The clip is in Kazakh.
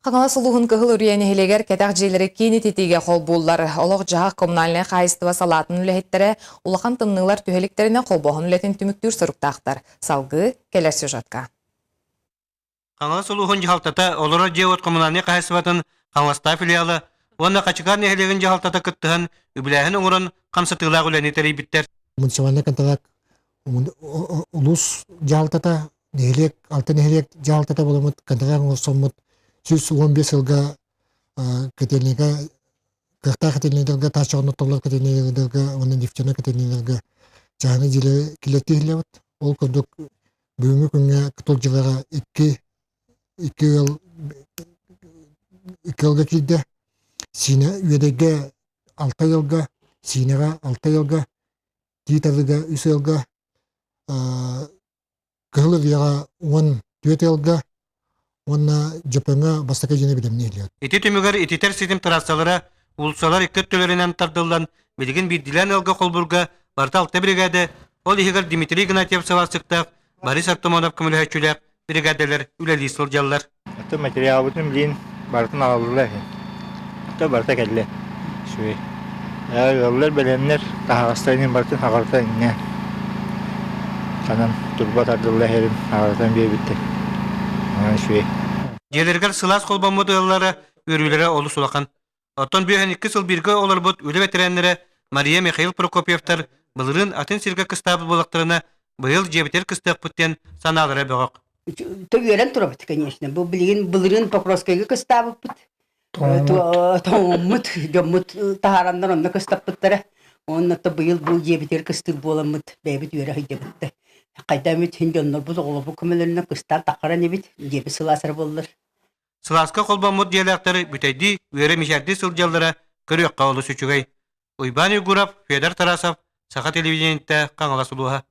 Қаңала сұлуғын кығыл үрейені хелегер кәтәқ жейлері кейні тетеге қол боллар. Олық жағақ коммунальный қайыстыва салатын үләхеттері улақан тымнылар түйеліктеріне қол боғын үләтін түміктүр сұрықтақтар. Салғы келер сюжетка. Қаңала сұлуғын жағалтата олары жеуат коммунальный қайыстыватын қаңласта филиалы, оны қачықар нехелеген жағалтата күттіғын үбіләхін оңырын қамсатығылақ үләне тәрей біттер. Муниципальный контракт улус жағалтата нехелек, алты нехелек жағалтата боламыд, контракт оңырсомыд 115 жылға кәтелінеге, қырта кәтелінеге, ташығыны толар кәтелінеге, оны нефтяны кәтелінеге жағаны желі келетті елеват. Ол күндік бүгінгі күнге күтіл жылға 2 жылға келді. Сіне үйедеге 6 жылға, синеға 6 жылға, дейтарыға 3 жылға, кығылы вияға 14 жылға, онна жапыңа бастака жene билемне илет. Ити түмігер ититер сетім трассалары улсалар иккет төлерінен тардылдан білген биддилен алға қолбурға барта алты бригады ол егер Дмитрий Гнатьев савасықтақ Борис Артамонов көмілі бригадалар үләлі сылжалар. Это материал бүтін білін бартын алылы. Это барта кәлі. Шуй. Олар бәленлер тағастайын бартын ағарта не. Қанан турба тардылы әрін ағартан бей бітті. Желергер сылас қолбамыды ыллары өрілері олы сулақан. Оттон бүйен 2 сыл біргі олар бұд өлі ветеренлері Мария Михаил Прокопьевтар бұлырын атын сирге кыстабы болақтарына бұйыл жебетер кыстақ бұттен саналары бұғық. Төгерен тұрабыт, конечно. Бұл білген бұлырын Покровскайға кыстабы бұт. Тоңымыт, жомыт тағарандар онына кыстап бұттары. Оннаты бұйыл бұл жебетер кыстыр боламыт, бәйбіт өре хайда бұтты. Қайдамет хендонлар бұл оғылы көмелеріне кыстар тақара небет, жебі сыласыр болылыр. Сыласқа қолбамыд диалектары бүтәйді өре мешәрді сылжалдары көріққа олы сүчігай. Уйбан Югуров, Федор Тарасов, Саха телевидениетті Қаңала Сұлуға.